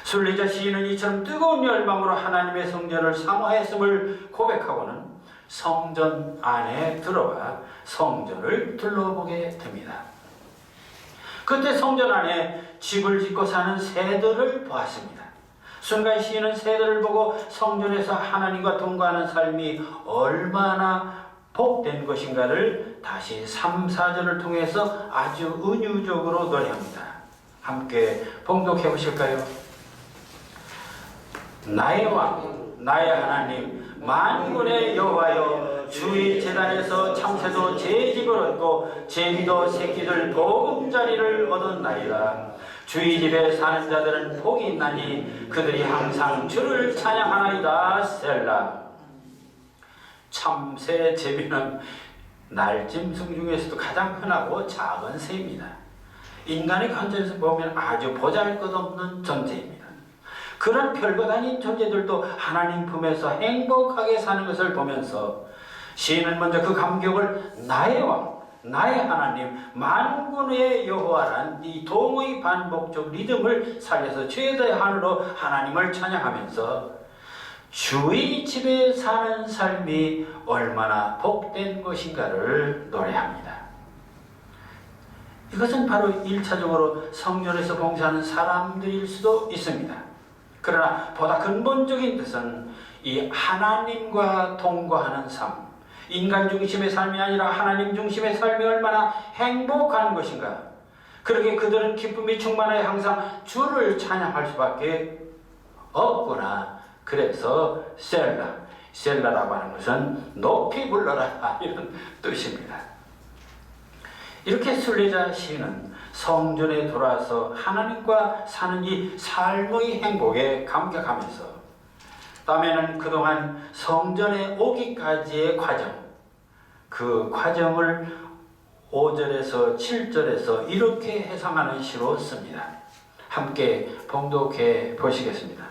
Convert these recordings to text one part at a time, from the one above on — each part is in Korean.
순례자 시인은 이처럼 뜨거운 열망으로 하나님의 성전을 사모하였음을 고백하고는 성전 안에 들어가 성전을 둘러보게 됩니다. 그때 성전 안에 집을 짓고 사는 새들을 보았습니다. 순간 시인은 새들을 보고 성전에서 하나님과 동거하는 삶이 얼마나 복된 것인가를 다시 3, 4절을 통해서 아주 은유적으로 노래합니다. 함께 봉독해 보실까요? 나의 왕, 나의 하나님, 만군의 여호와여, 주의 제단에서 참새도 제 집을 얻고 제비도 새끼들 보금자리를 얻었나이다. 주의 집에 사는 자들은 복이 있나니 그들이 항상 주를 찬양하나이다. 셀라. 참새, 제비는 날짐승 중에서도 가장 흔하고 작은 새입니다. 인간의 관점에서 보면 아주 보잘것없는 존재입니다. 그런 별것 아닌 존재들도 하나님 품에서 행복하게 사는 것을 보면서 시인은 먼저 그 감격을 나의 왕, 나의 하나님, 만군의 여호와란 이 동의 반복적 리듬을 살려서 최대의 한으로 하나님을 찬양하면서 주의 집에 사는 삶이 얼마나 복된 것인가를 노래합니다. 이것은 바로 1차적으로 성전에서 봉사하는 사람들일 수도 있습니다. 그러나 보다 근본적인 뜻은 이 하나님과 동거하는 삶, 인간 중심의 삶이 아니라 하나님 중심의 삶이 얼마나 행복한 것인가. 그러게 그들은 기쁨이 충만하여 항상 주를 찬양할 수밖에 없구나. 그래서 셀라라고 하는 것은 높이 불러라 이런 뜻입니다. 이렇게 순례자 시인은 성전에 돌아와서 하나님과 사는 이 삶의 행복에 감격하면서 다음에는 그동안 성전에 오기까지의 과정, 그 과정을 5절에서 7절에서 이렇게 해석하는 시로 씁니다. 함께 봉독해 보시겠습니다.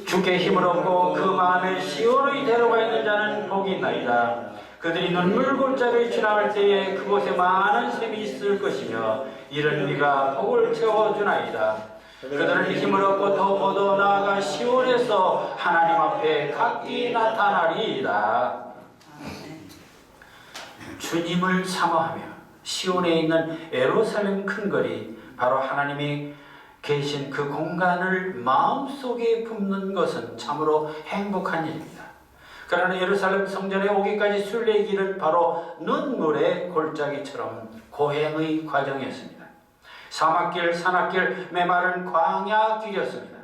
주께 힘을 얻고 그 마음에 시온의 대로가 있는 자는 복이 있나이다. 그들이 눈물 골짜기를 지나갈 때에 그곳에 많은 샘이 있을 것이며 이런 비가 복을 채워주나이다. 그들은 힘을 얻고 더 나아가 시온에서 하나님 앞에 각기 나타나리이다. 주님을 사모하며 시온에 있는 예루살렘 큰거리, 바로 하나님이 계신 그 공간을 마음속에 품는 것은 참으로 행복한 일입니다. 그러나 예루살렘 성전에 오기까지 순례의 길은 바로 눈물의 골짜기처럼 고행의 과정이었습니다. 사막길, 산악길, 메마른 광야 길이었습니다.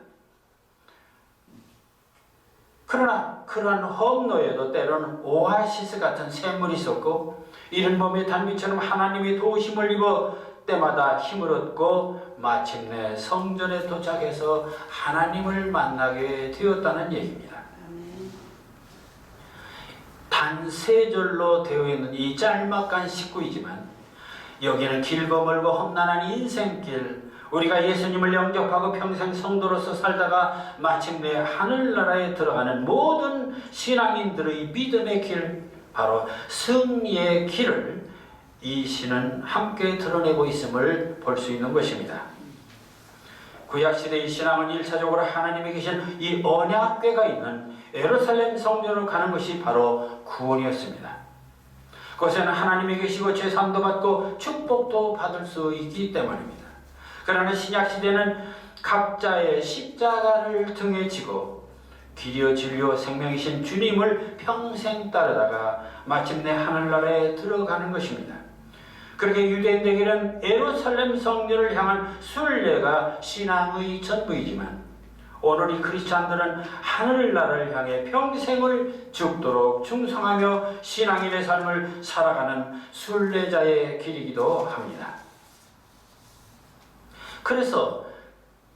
그러나 그러한 험로에도 때로는 오아시스 같은 샘물이 있었고 이른 봄의 단비처럼 하나님이 도우심을 입어 때마다 힘을 얻고 마침내 성전에 도착해서 하나님을 만나게 되었다는 얘기입니다. 단 3절로 되어 있는 이 짤막한 식구이지만 여기는 길고 멀고 험난한 인생길, 우리가 예수님을 영접하고 평생 성도로서 살다가 마침내 하늘나라에 들어가는 모든 신앙인들의 믿음의 길, 바로 승리의 길을 이 시는 함께 드러내고 있음을 볼 수 있는 것입니다. 구약시대의 신앙은 1차적으로 하나님이 계신 이 언약궤가 있는 예루살렘 성전으로 가는 것이 바로 구원이었습니다. 그곳에는 하나님이 계시고 제사도 받고 축복도 받을 수 있기 때문입니다. 그러나 신약시대는 각자의 십자가를 등에 지고 길이요 진리요 생명이신 주님을 평생 따르다가 마침내 하늘나라에 들어가는 것입니다. 그렇게 유대인들에게는 예루살렘 성전을 향한 순례가 신앙의 전부이지만 오늘 이 크리스찬들은 하늘나라를 향해 평생을 죽도록 충성하며 신앙인의 삶을 살아가는 순례자의 길이기도 합니다. 그래서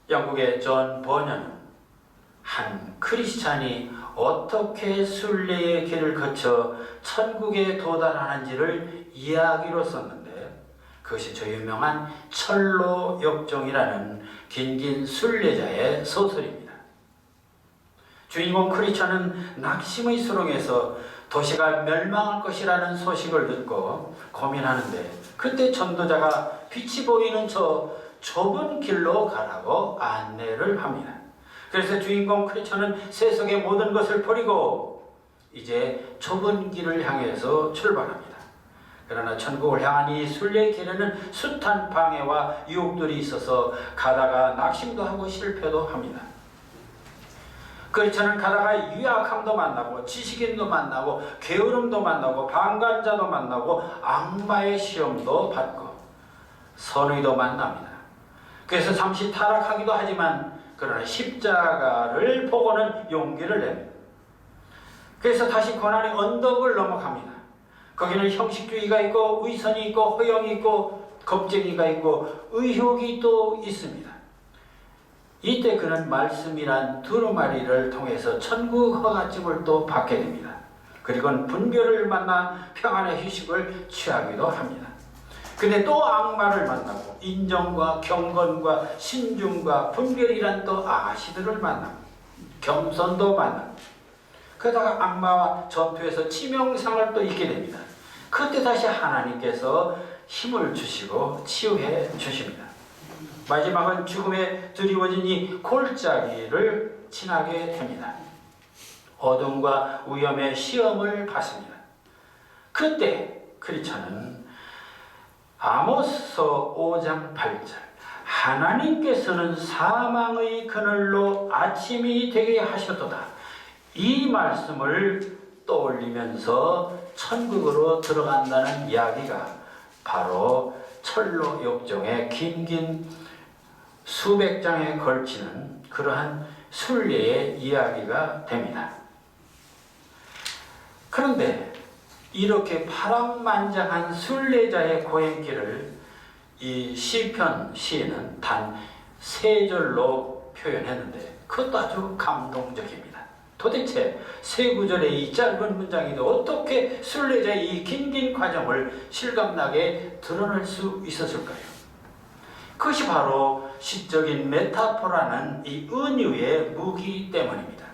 영국의 존 버녀는 한 크리스찬이 어떻게 순례의 길을 거쳐 천국에 도달하는지를 이야기로 썼는데 그것이 저 유명한 철로역종이라는 긴긴 순례자의 소설입니다. 주인공 크리스찬은 낙심의 수렁에서 도시가 멸망할 것이라는 소식을 듣고 고민하는데 그때 전도자가 빛이 보이는 저 좁은 길로 가라고 안내를 합니다. 그래서 주인공 크리처는 세속의 모든 것을 버리고 이제 좁은 길을 향해서 출발합니다. 그러나 천국을 향한 이 순례의 길에는 숱한 방해와 유혹들이 있어서 가다가 낙심도 하고 실패도 합니다. 크리처는 가다가 유약함도 만나고 지식인도 만나고 게으름도 만나고 방관자도 만나고 악마의 시험도 받고 선의도 만납니다. 그래서 잠시 타락하기도 하지만 그러나 십자가를 보고는 용기를 냅니다. 그래서 다시 고난의 언덕을 넘어갑니다. 거기는 형식주의가 있고 위선이 있고 허영이 있고 겁쟁이가 있고 의욕이 또 있습니다. 이때 그는 말씀이란 두루마리를 통해서 천국 허가증을 또 받게 됩니다. 그리고는 분별을 만나 평안의 휴식을 취하기도 합니다. 근데 또 악마를 만나고 인정과 경건과 신중과 분별이란 또 아가씨들을 만나고 겸손도 만나고 그러다가 악마와 전투에서 치명상을 또 입게 됩니다. 그때 다시 하나님께서 힘을 주시고 치유해 주십니다. 마지막은 죽음에 드리워진 이 골짜기를 지나게 됩니다. 어둠과 위험의 시험을 받습니다. 그때 크리처는 아모스서 5장 8절 하나님께서는 사망의 그늘로 아침이 되게 하셨도다. 이 말씀을 떠올리면서 천국으로 들어간다는 이야기가 바로 철로 역정의 긴 수백 장에 걸치는 그러한 순례의 이야기가 됩니다. 그런데 이렇게 파란만장한 순례자의 고행길을 이 시편 시인은 단 3절로 표현했는데 그것도 아주 감동적입니다. 도대체 3구절의 이 짧은 문장에도 어떻게 순례자의 이 긴 과정을 실감나게 드러낼 수 있었을까요? 그것이 바로 시적인 메타포라는 이 은유의 무기 때문입니다.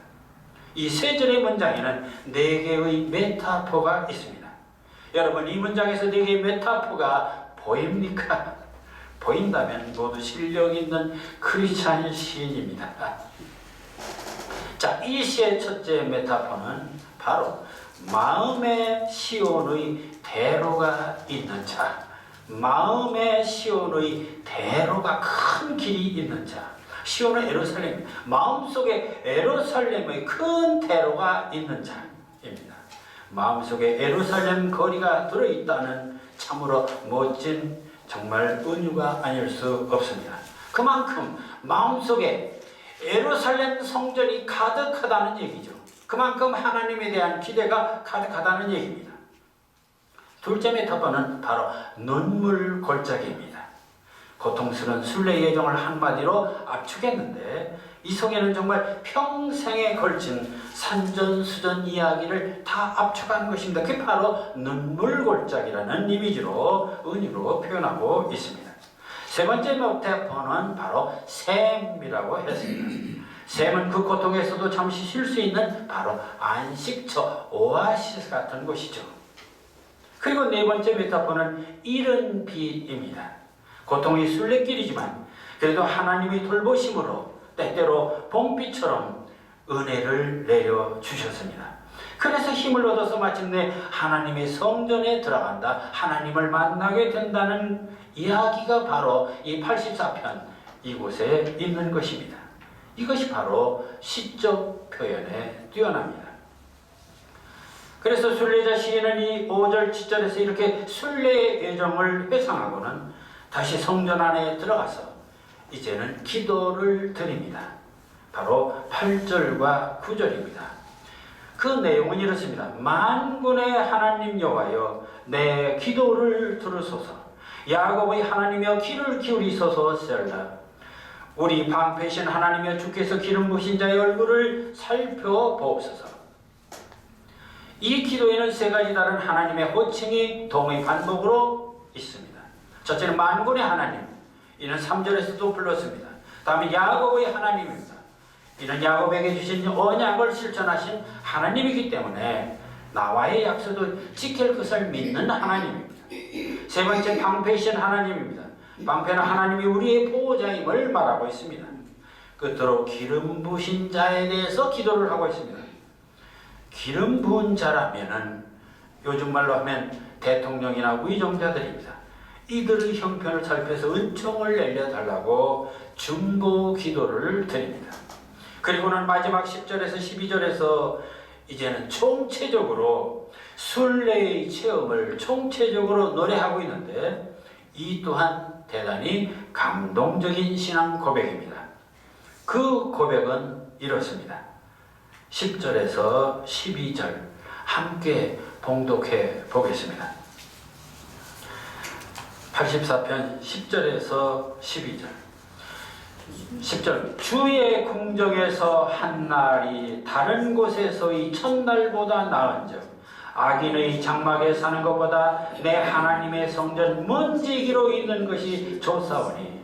이 3절의 문장에는 4개의 메타포가 있습니다. 여러분, 이 문장에서 4개의 메타포가 보입니까? 보인다면 모두 실력 있는 크리스찬 시인입니다. 자, 이 시의 첫째 메타포는 바로 마음의 시온의 대로가 있는 자, 마음의 시온의 대로가 큰 길이 있는 자, 시온은 예루살렘, 마음속에 예루살렘의 큰 대로가 있는 자입니다. 마음속에 예루살렘 거리가 들어있다는 참으로 멋진 정말 은유가 아닐 수 없습니다. 그만큼 마음속에 예루살렘 성전이 가득하다는 얘기죠. 그만큼 하나님에 대한 기대가 가득하다는 얘기입니다. 둘째 메타포는 바로 눈물 골짜기입니다. 고통스러운 순례 예정을 한마디로 압축했는데 이 속에는 정말 평생에 걸친 산전수전 이야기를 다 압축한 것입니다. 그게 바로 눈물 골짜기라는 이미지로 은유로 표현하고 있습니다. 세 번째 메타포는 바로 샘이라고 했습니다. 샘은 그 고통에서도 잠시 쉴 수 있는 바로 안식처, 오아시스 같은 곳이죠. 그리고 네 번째 메타포는 이른 비입니다. 고통이 순례길이지만 그래도 하나님이 돌보심으로 때때로 봄비처럼 은혜를 내려주셨습니다. 그래서 힘을 얻어서 마침내 하나님의 성전에 들어간다, 하나님을 만나게 된다는 이야기가 바로 이 84편 이곳에 있는 것입니다. 이것이 바로 시적 표현에 뛰어납니다. 그래서 순례자 시인은 이 5절, 7절에서 이렇게 순례의 예정을 회상하고는 다시 성전 안에 들어가서 이제는 기도를 드립니다. 바로 8절과 9절입니다. 그 내용은 이렇습니다. 만군의 하나님 여호와여, 내 기도를 들으소서. 야곱의 하나님여, 귀를 기울이소서. 셀라. 우리 방패신 하나님여, 주께서 기름 부으신 자의 얼굴을 살펴보옵소서. 이 기도에는 3가지 다른 하나님의 호칭이 동의 반복으로 있습니다. 첫째는 만군의 하나님, 이는 3절에서도 불렀습니다. 다음에 야곱의 하나님입니다. 이는 야곱에게 주신 언약을 실천하신 하나님이기 때문에 나와의 약속을 지킬 것을 믿는 하나님입니다. 세 번째 방패이신 하나님입니다. 방패는 하나님이 우리의 보호자임을 말하고 있습니다. 끝으로 기름 부으신 자에 대해서 기도를 하고 있습니다. 기름 부은 자라면은 요즘 말로 하면 대통령이나 위정자들입니다. 이들의 형편을 살펴서 은총을 내려달라고 중보 기도를 드립니다. 그리고는 마지막 10절에서 12절에서 이제는 총체적으로 순례의 체험을 총체적으로 노래하고 있는데, 이 또한 대단히 감동적인 신앙 고백입니다. 그 고백은 이렇습니다. 10절에서 12절 함께 봉독해 보겠습니다. 84편 10절에서 12절. 10절. 주의 궁정에서 한 날이 다른 곳에서의 첫날보다 나은즉 악인의 장막에 사는 것보다 내 하나님의 성전 먼지기로 있는 것이 좋사오니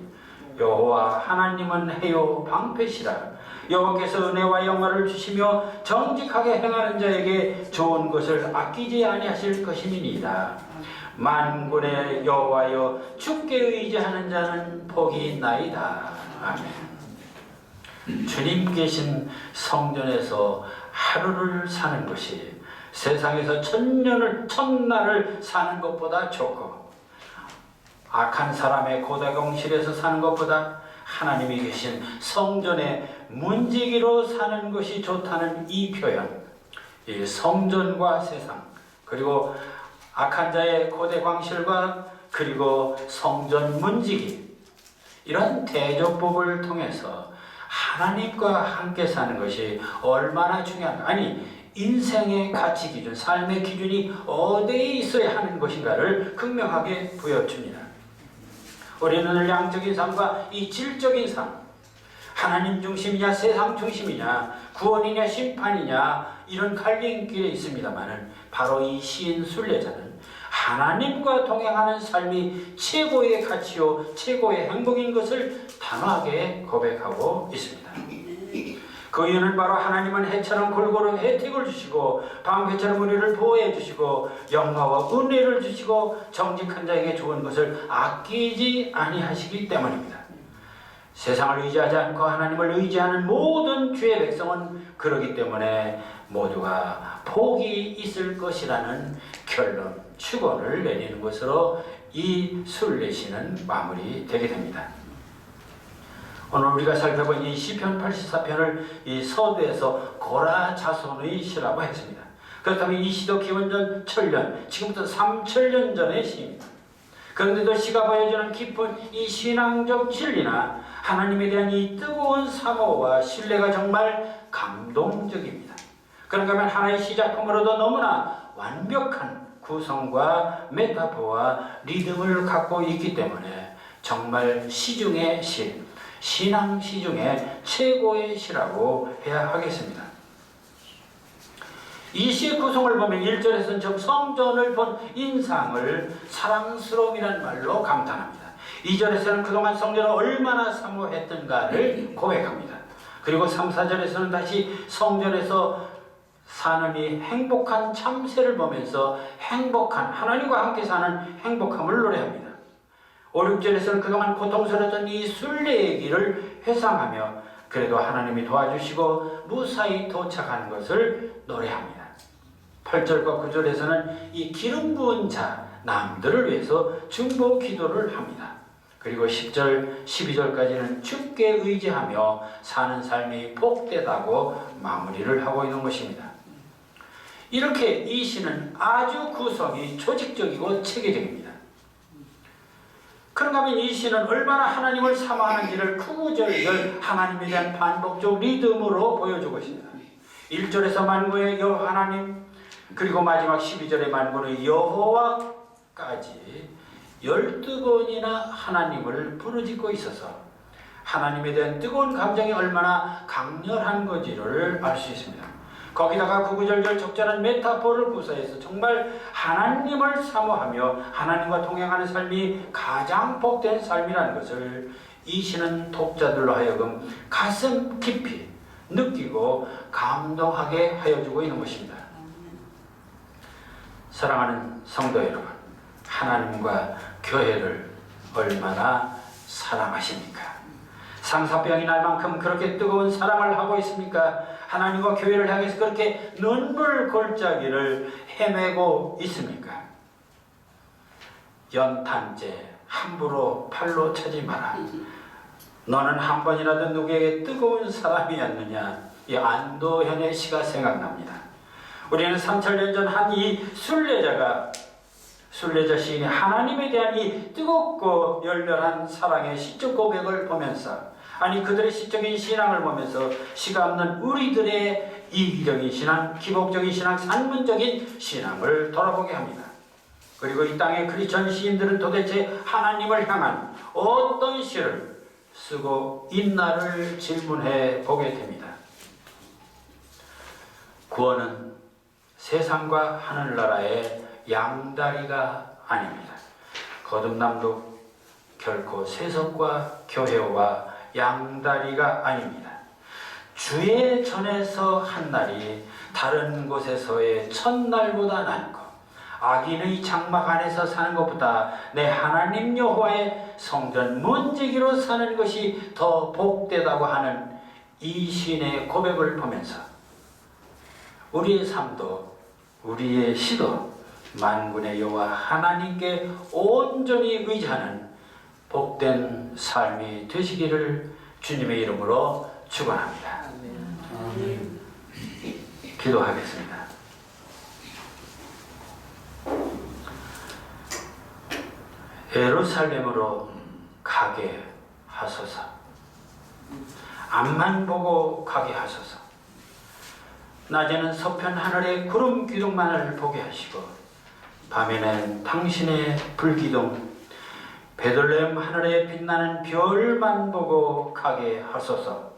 여호와 하나님은 해요 방패시라. 여호와께서 은혜와 영광을 주시며 정직하게 행하는 자에게 좋은 것을 아끼지 아니하실 것임이니이다. 만군의 여호와여, 주께 의지하는 자는 복이 나이다. 아멘. 주님 계신 성전에서 하루를 사는 것이 세상에서 천날을 사는 것보다 좋고, 악한 사람의 고다공실에서 사는 것보다 하나님이 계신 성전의 문지기로 사는 것이 좋다는 이 표현, 이 성전과 세상, 그리고 악한 자의 고대광실과 그리고 성전 문지기, 이런 대조법을 통해서 하나님과 함께 사는 것이 얼마나 중요한가. 아니, 인생의 가치 기준, 삶의 기준이 어디에 있어야 하는 것인가를 극명하게 보여줍니다. 우리는 양적인 삶과 이 질적인 삶, 하나님 중심이냐 세상 중심이냐, 구원이냐 심판이냐, 이런 갈림길에 있습니다마는 바로 이 시인 순례자는 하나님과 동행하는 삶이 최고의 가치요 최고의 행복인 것을 단호하게 고백하고 있습니다. 그 이유는 바로 하나님은 해처럼 골고루 혜택을 주시고 방패처럼 우리를 보호해 주시고 영광과 은혜를 주시고 정직한 자에게 좋은 것을 아끼지 아니하시기 때문입니다. 세상을 의지하지 않고 하나님을 의지하는 모든 주의 백성은 그러기 때문에 모두가 복이 있을 것이라는 결론, 축원을 내리는 것으로 이 순례시는 마무리되게 됩니다. 오늘 우리가 살펴본 이 시편 84편을 이 서두에서 고라 자손의 시라고 했습니다. 그렇다면 이 시도 기원전 1000년, 지금부터 3000년 전의 시입니다. 그런데도 시가 보여주는 깊은 이 신앙적 진리나 하나님에 대한 이 뜨거운 사모와 신뢰가 정말 감동적입니다. 그런가 하면 하나의 시작품으로도 너무나 완벽한 구성과 메타포와 리듬을 갖고 있기 때문에 정말 시 중의 시, 신앙 시 중에 최고의 시라고 해야 하겠습니다. 이 시의 구성을 보면 1절에서는 저 성전을 본 인상을 사랑스러움이라는 말로 감탄합니다. 2절에서는 그동안 성전을 얼마나 사모했던가를 고백합니다. 그리고 3, 4절에서는 다시 성전에서 사는 이 행복한 참새를 보면서 행복한, 하나님과 함께 사는 행복함을 노래합니다. 5, 6절에서는 그동안 고통스러웠던 이 순례의 길을 회상하며 그래도 하나님이 도와주시고 무사히 도착하는 것을 노래합니다. 8절과 9절에서는 이 기름 부은 자, 남들을 위해서 중보 기도를 합니다. 그리고 10절, 12절까지는 주께 의지하며 사는 삶이 복되다고 마무리를 하고 있는 것입니다. 이렇게 이 시는 아주 구성이 조직적이고 체계적입니다. 그런가 하면 이 시는 얼마나 하나님을 사모하는지를 구구절절 하나님에 대한 반복적 리듬으로 보여주고 있습니다. 1절에서 만군의 여호와 하나님, 그리고 마지막 12절의 만군의 여호와까지 12번이나 하나님을 부르짖고 있어서 하나님에 대한 뜨거운 감정이 얼마나 강렬한 건지를 알 수 있습니다. 거기다가 구구절절 적절한 메타포를 구사해서 정말 하나님을 사모하며 하나님과 동행하는 삶이 가장 복된 삶이라는 것을 이 시는 독자들로 하여금 가슴 깊이 느끼고 감동하게 하여주고 있는 것입니다. 사랑하는 성도 여러분, 하나님과 교회를 얼마나 사랑하십니까? 상사병이 날 만큼 그렇게 뜨거운 사랑을 하고 있습니까? 하나님과 교회를 향해서 그렇게 눈물 골짜기를 헤매고 있습니까? 연탄재 함부로 팔로 차지 마라. 너는 한 번이라도 누구에게 뜨거운 사람이었느냐? 이 안도현의 시가 생각납니다. 우리는 3000년 전 한 이 순례자 시인이 하나님에 대한 이 뜨겁고 열렬한 사랑의 시적 고백을 보면서, 아니 그들의 시적인 신앙을 보면서 시가 없는 우리들의 이기적인 신앙, 기복적인 신앙, 산문적인 신앙을 돌아보게 합니다. 그리고 이 땅의 크리스천 시인들은 도대체 하나님을 향한 어떤 시를 쓰고 있나를 질문해 보게 됩니다. 구원은 세상과 하늘나라의 양다리가 아닙니다. 거듭남도 결코 세속과 교회와 양다리가 아닙니다. 주의 전에서 한 날이 다른 곳에서의 첫날보다 낫고, 악인의 장막 안에서 사는 것보다 내 하나님 여호와의 성전 문지기로 사는 것이 더 복되다고 하는 이 시인의 고백을 보면서 우리의 삶도 우리의 시도 만군의 여호와 하나님께 온전히 의지하는 복된 삶이 되시기를 주님의 이름으로 축원합니다. 기도하겠습니다. 예루살렘으로 가게 하소서. 앞만 보고 가게 하소서. 낮에는 서편 하늘의 구름 기둥만을 보게 하시고, 밤에는 당신의 불기둥 베들레헴 하늘에 빛나는 별만 보고 가게 하소서.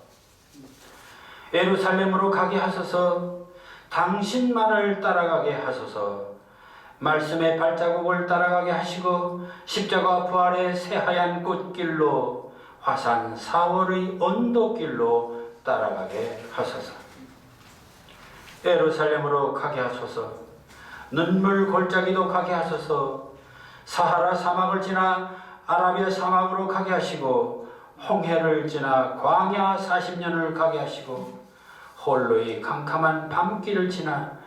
예루살렘으로 가게 하소서. 당신만을 따라가게 하소서. 말씀의 발자국을 따라가게 하시고, 십자가 부활의 새하얀 꽃길로, 화산 사월의 언덕길로 따라가게 하소서. 예루살렘으로 가게 하소서. 눈물 골짜기도 가게 하소서. 사하라 사막을 지나 아라비아 사막으로 가게 하시고, 홍해를 지나 광야 40년을 가게 하시고, 홀로의 캄캄한 밤길을 지나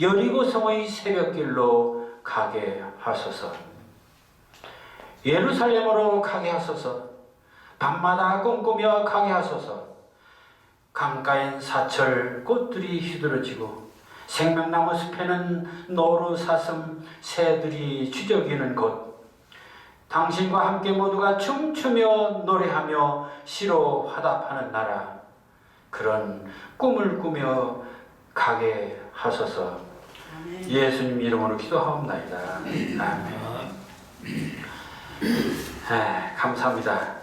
여리고성의 새벽길로 가게 하소서. 예루살렘으로 가게 하소서. 밤마다 꿈꾸며 가게 하소서. 강가엔 사철 꽃들이 휘두러지고, 생명나무 숲에는 노루사슴 새들이 주저기는 곳, 당신과 함께 모두가 춤추며 노래하며 시로 화답하는 나라, 그런 꿈을 꾸며 가게 하소서. 예수님 이름으로 기도하옵나이다. 아멘. 감사합니다.